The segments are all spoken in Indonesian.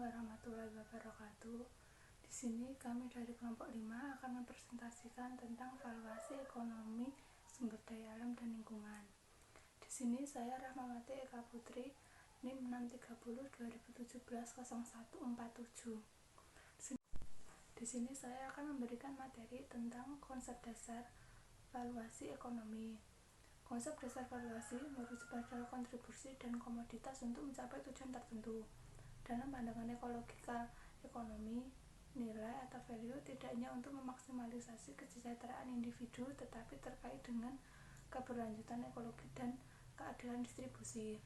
warahmatullahi wabarakatuh. Di sini kami dari kelompok 5 akan mempresentasikan tentang valuasi ekonomi sumber daya alam dan lingkungan. Di sini saya Rahmawati Eka Putri, NIM 630 2017 0147. Di sini saya akan memberikan materi tentang konsep dasar valuasi ekonomi. Konsep dasar valuasi merujuk pada kontribusi dan komoditas untuk mencapai tujuan tertentu. Dalam pandangan ekologikal ekonomi, nilai atau value tidak hanya untuk memaksimalisasi kesejahteraan individu, tetapi terkait dengan keberlanjutan ekologi dan keadilan distribusi.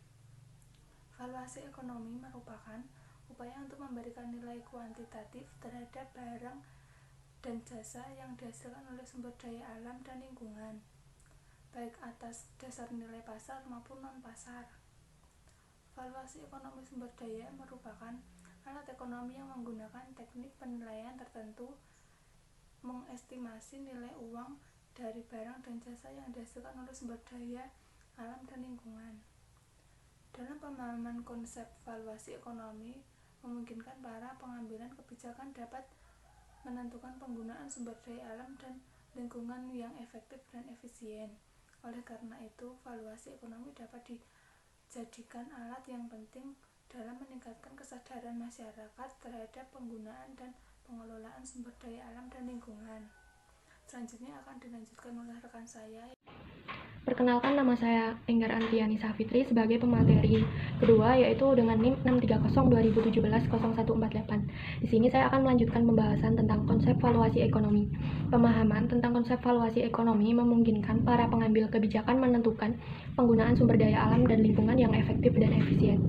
Valuasi ekonomi merupakan upaya untuk memberikan nilai kuantitatif terhadap barang dan jasa yang dihasilkan oleh sumber daya alam dan lingkungan, baik atas dasar nilai pasar maupun non-pasar. Valuasi ekonomi sumber daya merupakan alat ekonomi yang menggunakan teknik penilaian tertentu mengestimasi nilai uang dari barang dan jasa yang dihasilkan oleh sumber daya alam dan lingkungan. Dalam pemahaman konsep valuasi ekonomi memungkinkan para pengambilan kebijakan dapat menentukan penggunaan sumber daya alam dan lingkungan yang efektif dan efisien. Oleh karena itu, valuasi ekonomi dapat dijadikan alat yang penting dalam meningkatkan kesadaran masyarakat terhadap penggunaan dan pengelolaan sumber daya alam dan lingkungan. Selanjutnya akan dilanjutkan oleh rekan saya. Perkenalkan, nama saya Enggar Antiani Safitri sebagai pemateri kedua, yaitu dengan NIM 630 2017 0148. Di sini saya akan melanjutkan pembahasan tentang konsep valuasi ekonomi. Pemahaman tentang konsep valuasi ekonomi memungkinkan para pengambil kebijakan menentukan penggunaan sumber daya alam dan lingkungan yang efektif dan efisien.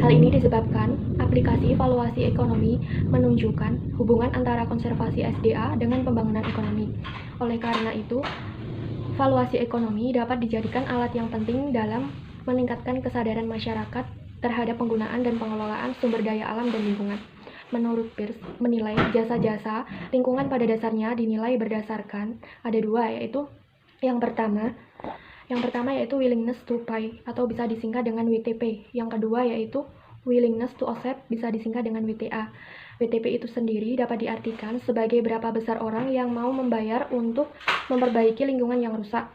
Hal ini disebabkan aplikasi valuasi ekonomi menunjukkan hubungan antara konservasi SDA dengan pembangunan ekonomi. Oleh karena itu, valuasi ekonomi dapat dijadikan alat yang penting dalam meningkatkan kesadaran masyarakat terhadap penggunaan dan pengelolaan sumber daya alam dan lingkungan. Menurut Peirce, menilai jasa-jasa lingkungan pada dasarnya dinilai berdasarkan ada dua, yaitu yang pertama yaitu willingness to pay atau bisa disingkat dengan WTP. Yang kedua yaitu willingness to accept, bisa disingkat dengan WTA. WTP itu sendiri dapat diartikan sebagai berapa besar orang yang mau membayar untuk memperbaiki lingkungan yang rusak,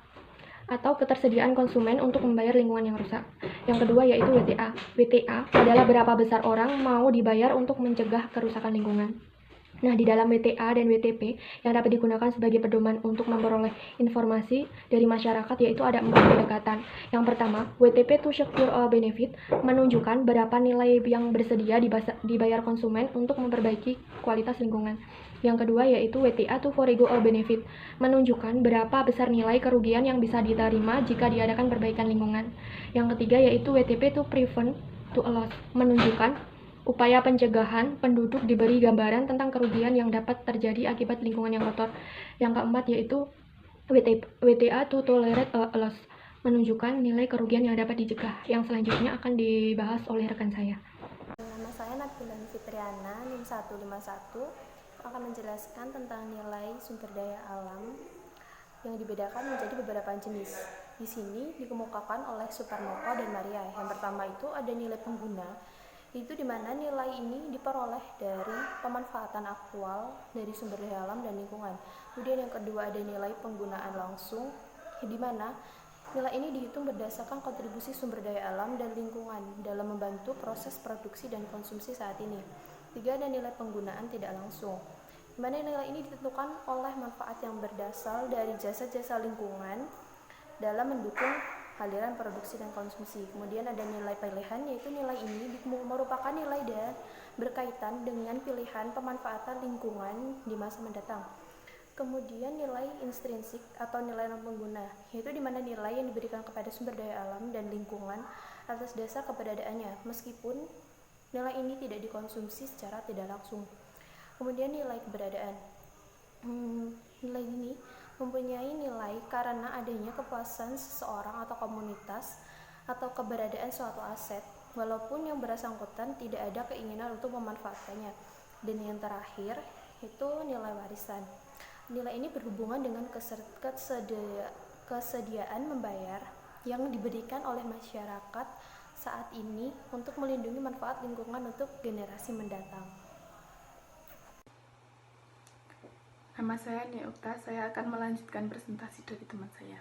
atau ketersediaan konsumen untuk membayar lingkungan yang rusak. Yang kedua yaitu WTA. WTA adalah berapa besar orang mau dibayar untuk mencegah kerusakan lingkungan. Nah, di dalam WTA dan WTP yang dapat digunakan sebagai pedoman untuk memperoleh informasi dari masyarakat yaitu ada 4 pendekatan. Yang pertama, WTP to secure a benefit, menunjukkan berapa nilai yang bersedia dibayar konsumen untuk memperbaiki kualitas lingkungan. Yang kedua yaitu WTA to forego a benefit, menunjukkan berapa besar nilai kerugian yang bisa diterima jika diadakan perbaikan lingkungan. Yang ketiga yaitu WTP to prevent to a loss, menunjukkan upaya pencegahan penduduk diberi gambaran tentang kerugian yang dapat terjadi akibat lingkungan yang kotor. Yang keempat yaitu WTA to tolerate a loss, menunjukkan nilai kerugian yang dapat dicegah. Yang selanjutnya akan dibahas oleh rekan saya. Nama saya Nabila Fitriana, NIM 151, akan menjelaskan tentang nilai sumber daya alam yang dibedakan menjadi beberapa jenis. Di sini dikemukakan oleh Suparnoko dan Maria. Yang pertama itu ada nilai pengguna, itu di mana nilai ini diperoleh dari pemanfaatan aktual dari sumber daya alam dan lingkungan. Kemudian yang kedua ada nilai penggunaan langsung, di mana nilai ini dihitung berdasarkan kontribusi sumber daya alam dan lingkungan dalam membantu proses produksi dan konsumsi saat ini. Tiga, ada nilai penggunaan tidak langsung, di mana nilai ini ditentukan oleh manfaat yang berasal dari jasa-jasa lingkungan dalam mendukung aliran produksi dan konsumsi. Kemudian ada nilai pilihan, yaitu nilai ini merupakan nilai dan berkaitan dengan pilihan pemanfaatan lingkungan di masa mendatang. Kemudian nilai intrinsik atau nilai non pengguna, yaitu di mana nilai yang diberikan kepada sumber daya alam dan lingkungan atas dasar keberadaannya, meskipun nilai ini tidak dikonsumsi secara tidak langsung. Kemudian nilai keberadaan, nilai ini mempunyai nilai karena adanya kepuasan seseorang atau komunitas atau keberadaan suatu aset, walaupun yang bersangkutan tidak ada keinginan untuk memanfaatkannya. Dan yang terakhir itu nilai warisan. Nilai ini berhubungan dengan kesediaan membayar yang diberikan oleh masyarakat saat ini untuk melindungi manfaat lingkungan untuk generasi mendatang. Nama saya Neokta, saya akan melanjutkan presentasi dari teman saya.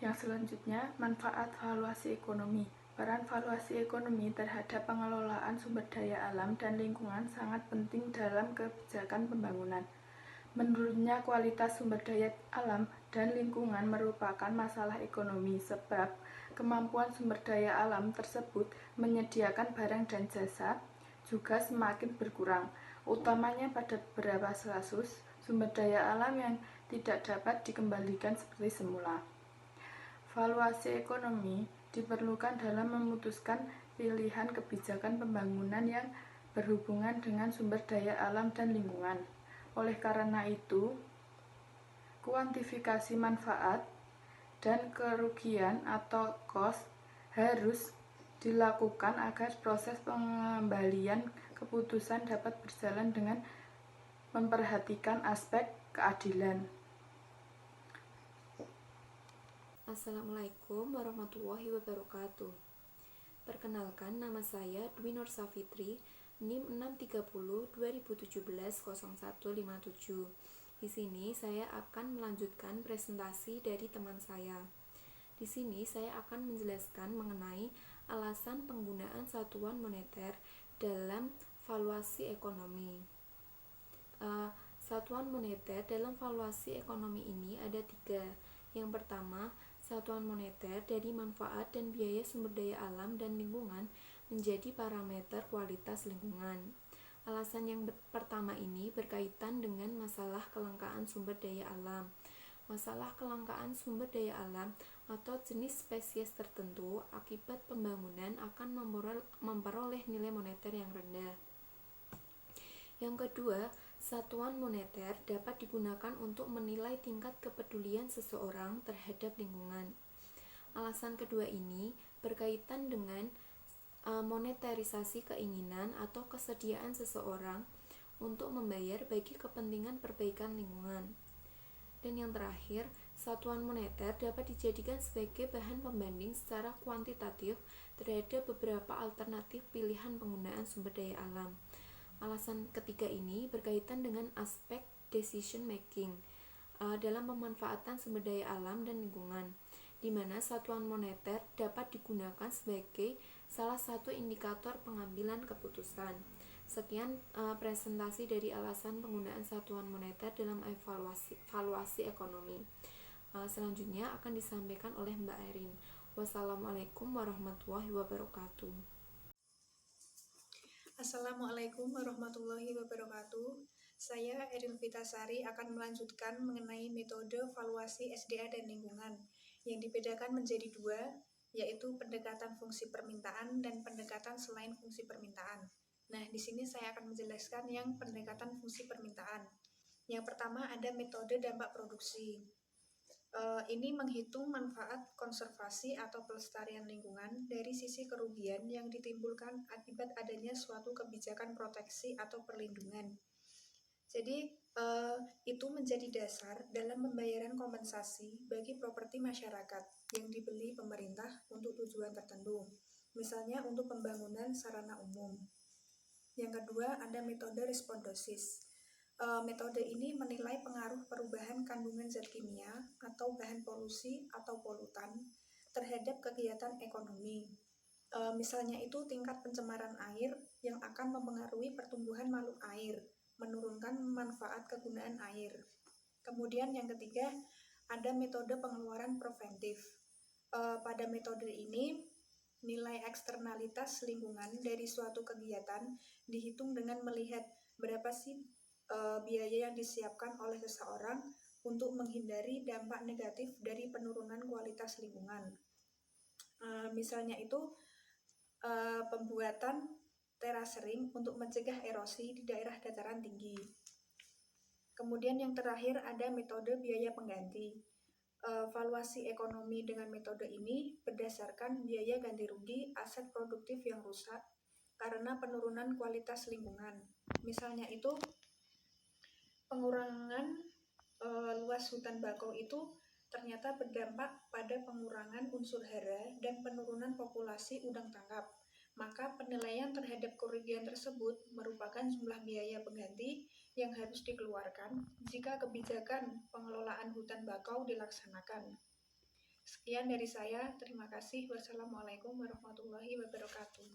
Yang selanjutnya, manfaat valuasi ekonomi. Peran valuasi ekonomi terhadap pengelolaan sumber daya alam dan lingkungan sangat penting dalam kebijakan pembangunan. Menurutnya, kualitas sumber daya alam dan lingkungan merupakan masalah ekonomi sebab kemampuan sumber daya alam tersebut menyediakan barang dan jasa juga semakin berkurang, utamanya pada beberapa kasus sumber daya alam yang tidak dapat dikembalikan seperti semula. Valuasi ekonomi diperlukan dalam memutuskan pilihan kebijakan pembangunan yang berhubungan dengan sumber daya alam dan lingkungan. Oleh karena itu, kuantifikasi manfaat dan kerugian atau cost harus dilakukan agar proses pengembalian keputusan dapat berjalan dengan memperhatikan aspek keadilan. Assalamualaikum warahmatullahi wabarakatuh. Perkenalkan, nama saya Dwi Nur Safitri, NIM 630 2017 0157. Di sini saya akan melanjutkan presentasi dari teman saya. Di sini saya akan menjelaskan mengenai alasan penggunaan satuan moneter dalam valuasi ekonomi. Satuan moneter dalam valuasi ekonomi ini ada 3. Yang pertama, satuan moneter dari manfaat dan biaya sumber daya alam dan lingkungan menjadi parameter kualitas lingkungan. Alasan yang pertama ini berkaitan dengan masalah kelangkaan sumber daya alam. Masalah kelangkaan sumber daya alam atau jenis spesies tertentu akibat pembangunan akan memperoleh nilai moneter yang rendah. Yang kedua, satuan moneter dapat digunakan untuk menilai tingkat kepedulian seseorang terhadap lingkungan. Alasan kedua ini berkaitan dengan monetarisasi keinginan atau kesediaan seseorang untuk membayar bagi kepentingan perbaikan lingkungan. Dan yang terakhir, satuan moneter dapat dijadikan sebagai bahan pembanding secara kuantitatif terhadap beberapa alternatif pilihan penggunaan sumber daya alam. Alasan ketiga ini berkaitan dengan aspek decision making dalam pemanfaatan sumber daya alam dan lingkungan, di mana satuan moneter dapat digunakan sebagai salah satu indikator pengambilan keputusan. Sekian presentasi dari alasan penggunaan satuan moneter dalam valuasi ekonomi. Selanjutnya akan disampaikan oleh Mbak Erin. Wassalamualaikum warahmatullahi wabarakatuh. Assalamualaikum warahmatullahi wabarakatuh. Saya Erin Vitasari akan melanjutkan mengenai metode valuasi SDA dan lingkungan yang dibedakan menjadi 2, yaitu pendekatan fungsi permintaan dan pendekatan selain fungsi permintaan. Nah, di sini saya akan menjelaskan yang pendekatan fungsi permintaan. Yang pertama ada metode dampak produksi. Ini menghitung manfaat konservasi atau pelestarian lingkungan dari sisi kerugian yang ditimbulkan akibat adanya suatu kebijakan proteksi atau perlindungan. Jadi, itu menjadi dasar dalam pembayaran kompensasi bagi properti masyarakat yang dibeli pemerintah untuk tujuan tertentu, misalnya untuk pembangunan sarana umum. Yang kedua, ada metode respondosis. Metode ini menilai pengaruh perubahan kandungan zat kimia atau bahan polusi atau polutan terhadap kegiatan ekonomi. Misalnya itu tingkat pencemaran air yang akan mempengaruhi pertumbuhan makhluk air, menurunkan manfaat kegunaan air. Kemudian yang ketiga, ada metode pengeluaran preventif. Pada metode ini, nilai eksternalitas lingkungan dari suatu kegiatan dihitung dengan melihat berapa sih biaya yang disiapkan oleh seseorang untuk menghindari dampak negatif dari penurunan kualitas lingkungan. Misalnya itu pembuatan terasering untuk mencegah erosi di daerah dataran tinggi. Kemudian yang terakhir ada metode biaya pengganti. Valuasi ekonomi dengan metode ini berdasarkan biaya ganti rugi aset produktif yang rusak karena penurunan kualitas lingkungan. Misalnya itu pengurangan luas hutan bakau itu ternyata berdampak pada pengurangan unsur hara dan penurunan populasi udang tangkap. Maka penilaian terhadap kerugian tersebut merupakan jumlah biaya pengganti yang harus dikeluarkan jika kebijakan pengelolaan hutan bakau dilaksanakan. Sekian dari saya, terima kasih. Wassalamualaikum warahmatullahi wabarakatuh.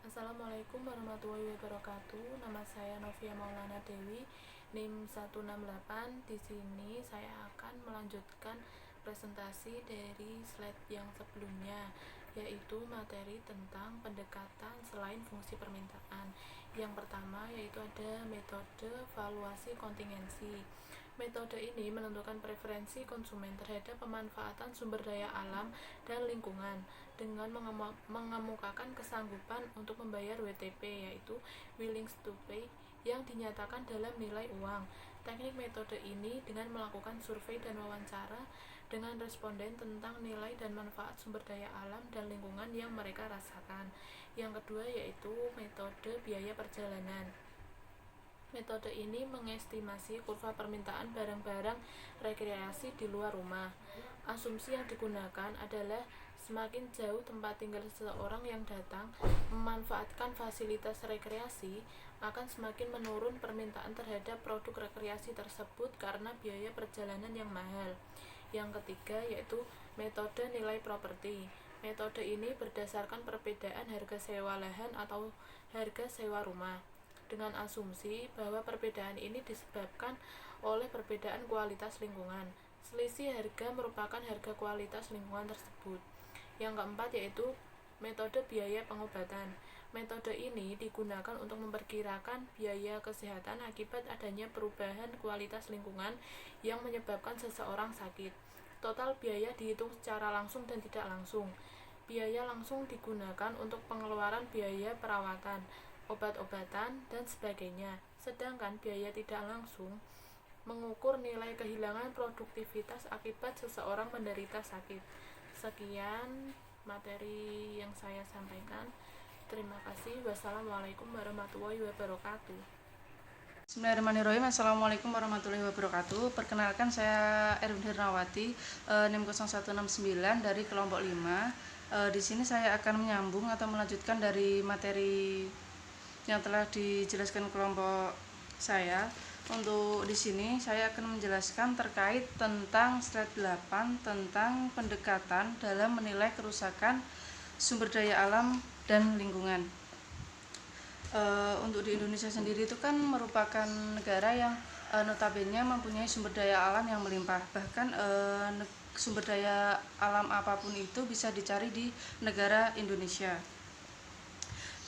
Assalamualaikum warahmatullahi wabarakatuh. Nama saya Novia Maulana Dewi, NIM 168. Di sini saya akan melanjutkan presentasi dari slide yang sebelumnya, yaitu materi tentang pendekatan selain fungsi permintaan. Yang pertama yaitu ada metode valuasi kontingensi. Metode ini menentukan preferensi konsumen terhadap pemanfaatan sumber daya alam dan lingkungan dengan mengemukakan kesanggupan untuk membayar WTP, yaitu willing to pay, yang dinyatakan dalam nilai uang. Teknik metode ini dengan melakukan survei dan wawancara dengan responden tentang nilai dan manfaat sumber daya alam dan lingkungan yang mereka rasakan. Yang kedua yaitu metode biaya perjalanan. Metode ini mengestimasi kurva permintaan barang-barang rekreasi di luar rumah. Asumsi yang digunakan adalah semakin jauh tempat tinggal seseorang yang datang memanfaatkan fasilitas rekreasi, akan semakin menurun permintaan terhadap produk rekreasi tersebut karena biaya perjalanan yang mahal. Yang ketiga yaitu metode nilai properti. Metode ini berdasarkan perbedaan harga sewa lahan atau harga sewa rumah, dengan asumsi bahwa perbedaan ini disebabkan oleh perbedaan kualitas lingkungan. Selisih harga merupakan harga kualitas lingkungan tersebut. Yang keempat yaitu metode biaya pengobatan. Metode ini digunakan untuk memperkirakan biaya kesehatan akibat adanya perubahan kualitas lingkungan yang menyebabkan seseorang sakit. Total biaya dihitung secara langsung dan tidak langsung. Biaya langsung digunakan untuk pengeluaran biaya perawatan, obat-obatan, dan sebagainya. Sedangkan biaya tidak langsung mengukur nilai kehilangan produktivitas akibat seseorang menderita sakit. Sekian materi yang saya sampaikan. Terima kasih. Wassalamualaikum warahmatullahi wabarakatuh. Bismillahirrahmanirrahim. Assalamualaikum warahmatullahi wabarakatuh. Perkenalkan, saya Erwin Hirnawati, NIM 0169 dari kelompok 5. Di sini saya akan menyambung atau melanjutkan dari materi yang telah dijelaskan kelompok saya. Untuk di sini saya akan menjelaskan terkait tentang slide 8 tentang pendekatan dalam menilai kerusakan sumber daya alam dan lingkungan. Untuk di Indonesia sendiri itu kan merupakan negara yang notabene mempunyai sumber daya alam yang melimpah. Bahkan sumber daya alam apapun itu bisa dicari di negara Indonesia.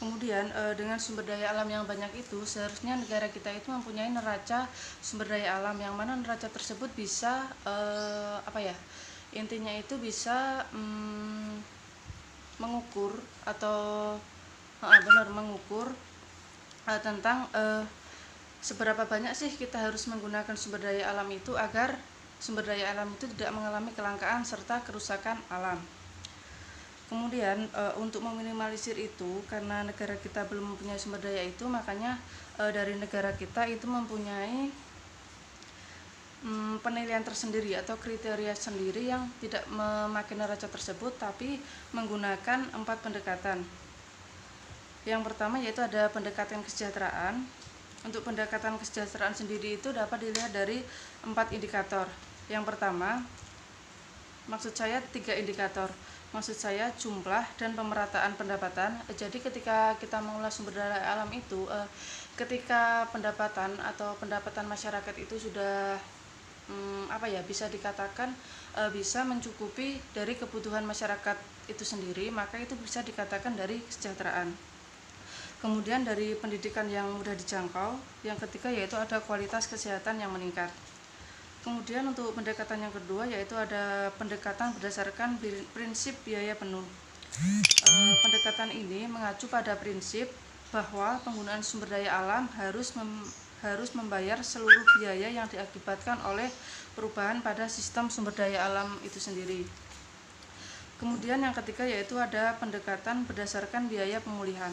Kemudian dengan sumber daya alam yang banyak itu, seharusnya negara kita itu mempunyai neraca sumber daya alam yang mana neraca tersebut bisa intinya itu bisa mengukur atau mengukur tentang seberapa banyak sih kita harus menggunakan sumber daya alam itu agar sumber daya alam itu tidak mengalami kelangkaan serta kerusakan alam. Kemudian untuk meminimalisir itu, karena negara kita belum mempunyai sumber daya itu, makanya dari negara kita itu mempunyai penilaian tersendiri atau kriteria sendiri yang tidak memakai neraca tersebut, tapi menggunakan 4 pendekatan. Yang pertama yaitu ada pendekatan kesejahteraan. Untuk pendekatan kesejahteraan sendiri itu dapat dilihat dari 4 indikator. Yang pertama, maksud saya 3 indikator. Maksud saya jumlah dan pemerataan pendapatan. Jadi ketika kita mengolah sumber daya alam itu, ketika pendapatan atau pendapatan masyarakat itu sudah bisa dikatakan bisa mencukupi dari kebutuhan masyarakat itu sendiri, maka itu bisa dikatakan dari kesejahteraan. Kemudian dari pendidikan yang mudah dijangkau. Yang ketiga yaitu ada kualitas kesehatan yang meningkat. Kemudian untuk pendekatan yang kedua yaitu ada pendekatan berdasarkan prinsip biaya penuh. Pendekatan ini mengacu pada prinsip bahwa penggunaan sumber daya alam harus membayar seluruh biaya yang diakibatkan oleh perubahan pada sistem sumber daya alam itu sendiri. Kemudian yang ketiga yaitu ada pendekatan berdasarkan biaya pemulihan.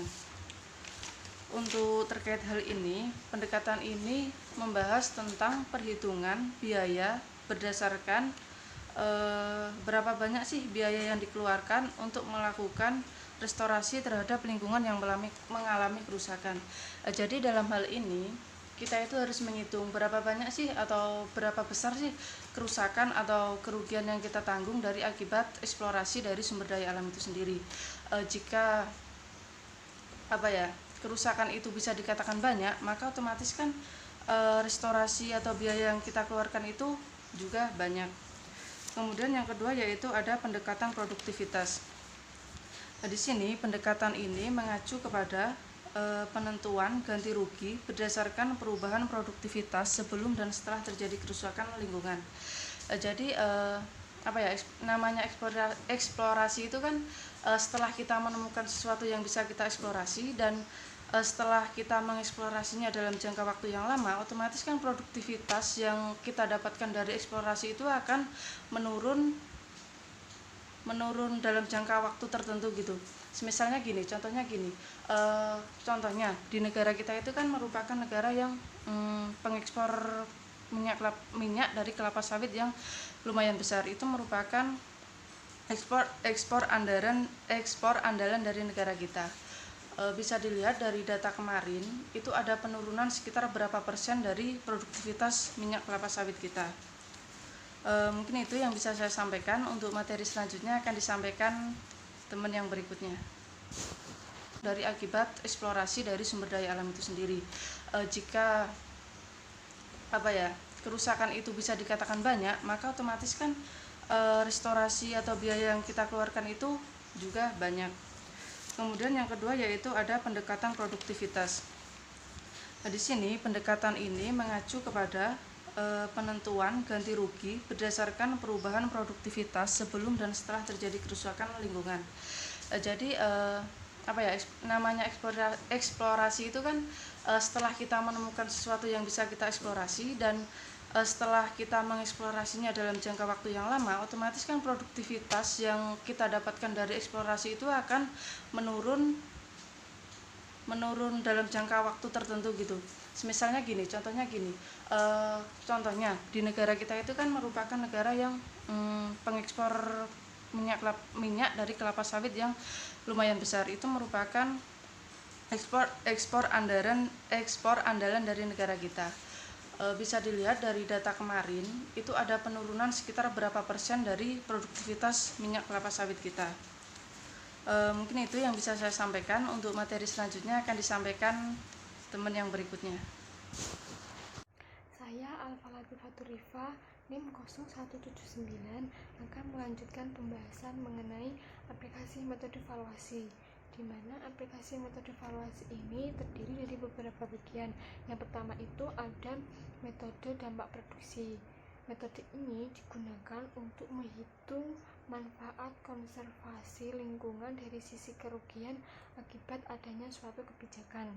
Untuk terkait hal ini, pendekatan ini membahas tentang perhitungan biaya berdasarkan berapa banyak sih biaya yang dikeluarkan untuk melakukan restorasi terhadap lingkungan yang mengalami kerusakan. Jadi dalam hal ini kita itu harus menghitung berapa banyak sih atau berapa besar sih kerusakan atau kerugian yang kita tanggung dari akibat eksplorasi dari sumber daya alam itu sendiri. Jika kerusakan itu bisa dikatakan banyak, maka otomatis kan restorasi atau biaya yang kita keluarkan itu juga banyak. Kemudian yang kedua yaitu ada pendekatan produktivitas. Di sini pendekatan ini mengacu kepada penentuan ganti rugi berdasarkan perubahan produktivitas sebelum dan setelah terjadi kerusakan lingkungan. Jadi namanya eksplorasi itu kan setelah kita menemukan sesuatu yang bisa kita eksplorasi dan setelah kita mengeksplorasinya dalam jangka waktu yang lama, otomatis kan produktivitas yang kita dapatkan dari eksplorasi itu akan menurun dalam jangka waktu tertentu gitu. Misalnya gini, contohnya di negara kita itu kan merupakan negara yang pengekspor minyak dari kelapa sawit yang lumayan besar. Itu merupakan ekspor andalan dari negara kita. Bisa dilihat dari data kemarin itu ada penurunan sekitar berapa persen dari produktivitas minyak kelapa sawit kita. Mungkin itu yang bisa saya sampaikan. Untuk materi selanjutnya akan disampaikan teman yang berikutnya. Dari akibat eksplorasi dari sumber daya alam itu sendiri, jika kerusakan itu bisa dikatakan banyak, maka otomatis kan restorasi atau biaya yang kita keluarkan itu juga banyak. Kemudian yang kedua yaitu ada pendekatan produktivitas. Di sini pendekatan ini mengacu kepada penentuan ganti rugi berdasarkan perubahan produktivitas sebelum dan setelah terjadi kerusakan lingkungan. Jadi namanya eksplorasi itu kan setelah kita menemukan sesuatu yang bisa kita eksplorasi dan setelah kita mengeksplorasinya dalam jangka waktu yang lama, otomatis kan produktivitas yang kita dapatkan dari eksplorasi itu akan menurun dalam jangka waktu tertentu gitu. Misalnya contohnya di negara kita itu kan merupakan negara yang pengekspor minyak dari kelapa sawit yang lumayan besar. Itu merupakan ekspor andalan dari negara kita. Bisa dilihat dari data kemarin itu ada penurunan sekitar berapa persen dari produktivitas minyak kelapa sawit kita. Mungkin itu yang bisa saya sampaikan. Untuk materi selanjutnya akan disampaikan teman yang berikutnya. Saya Alfa Latifah Rifa NIM 0179 akan melanjutkan pembahasan mengenai aplikasi metode valuasi, di mana aplikasi metode valuasi ini terdiri dari beberapa bagian. Yang pertama itu ada metode dampak produksi. Metode ini digunakan untuk menghitung manfaat konservasi lingkungan dari sisi kerugian akibat adanya suatu kebijakan.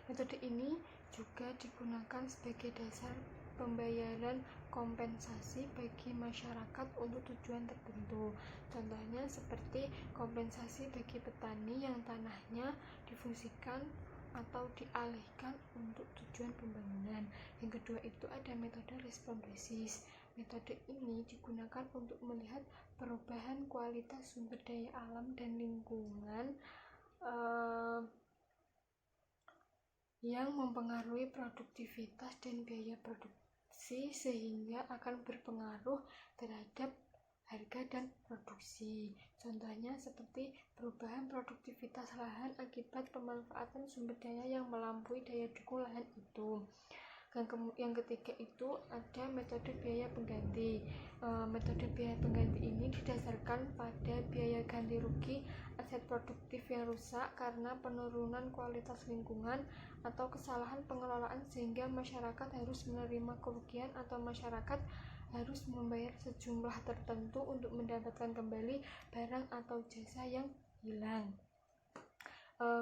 Metode ini juga digunakan sebagai dasar pembayaran kompensasi bagi masyarakat untuk tujuan tertentu. Contohnya seperti kompensasi bagi petani yang tanahnya difungsikan atau dialihkan untuk tujuan pembangunan. Yang kedua itu ada metode respon basis. Metode ini digunakan untuk melihat perubahan kualitas sumber daya alam dan lingkungan yang mempengaruhi produktivitas dan biaya produksi, sehingga akan berpengaruh terhadap harga dan produksi. Contohnya seperti perubahan produktivitas lahan akibat pemanfaatan sumber daya yang melampaui daya dukung lahan itu. Yang ketiga itu ada metode biaya pengganti. Metode biaya pengganti ini didasarkan pada biaya ganti rugi aset produktif yang rusak karena penurunan kualitas lingkungan atau kesalahan pengelolaan, sehingga masyarakat harus menerima kerugian atau masyarakat harus membayar sejumlah tertentu untuk mendapatkan kembali barang atau jasa yang hilang.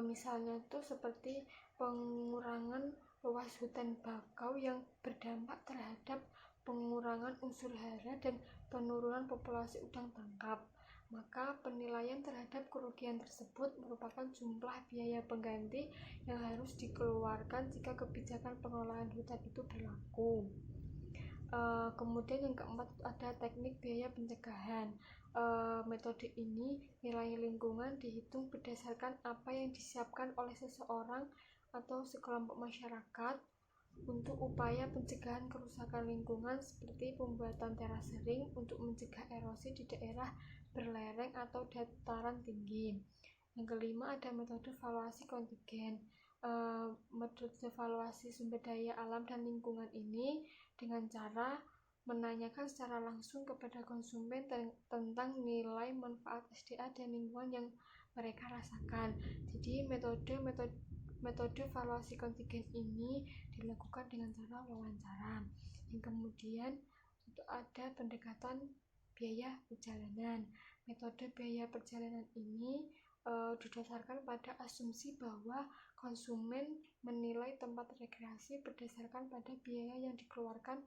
Misalnya itu seperti pengurangan luas hutan bakau yang berdampak terhadap pengurangan unsur hara dan penurunan populasi udang tangkap. Maka penilaian terhadap kerugian tersebut merupakan jumlah biaya pengganti yang harus dikeluarkan jika kebijakan pengelolaan hutan itu berlaku. Kemudian yang keempat ada teknik biaya pencegahan. Metode ini nilai lingkungan dihitung berdasarkan apa yang disiapkan oleh seseorang atau sekelompok masyarakat untuk upaya pencegahan kerusakan lingkungan seperti pembuatan terasering untuk mencegah erosi di daerah berlereng atau dataran tinggi. Yang kelima ada metode valuasi kontingen. Metode valuasi sumber daya alam dan lingkungan ini dengan cara menanyakan secara langsung kepada konsumen tentang nilai manfaat SDA dan lingkungan yang mereka rasakan. Jadi metode valuasi kontingen ini dilakukan dengan cara wawancara. Yang kemudian itu ada pendekatan biaya perjalanan. Metode biaya perjalanan ini didasarkan pada asumsi bahwa konsumen menilai tempat rekreasi berdasarkan pada biaya yang dikeluarkan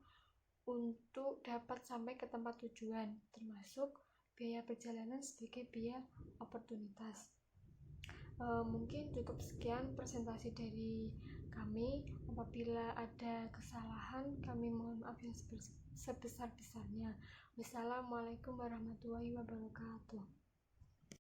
untuk dapat sampai ke tempat tujuan, termasuk biaya perjalanan sebagai biaya oportunitas. Mungkin cukup sekian presentasi dari kami. Apabila ada kesalahan, kami mohon maaf yang sebesar-besarnya. Wassalamualaikum warahmatullahi wabarakatuh.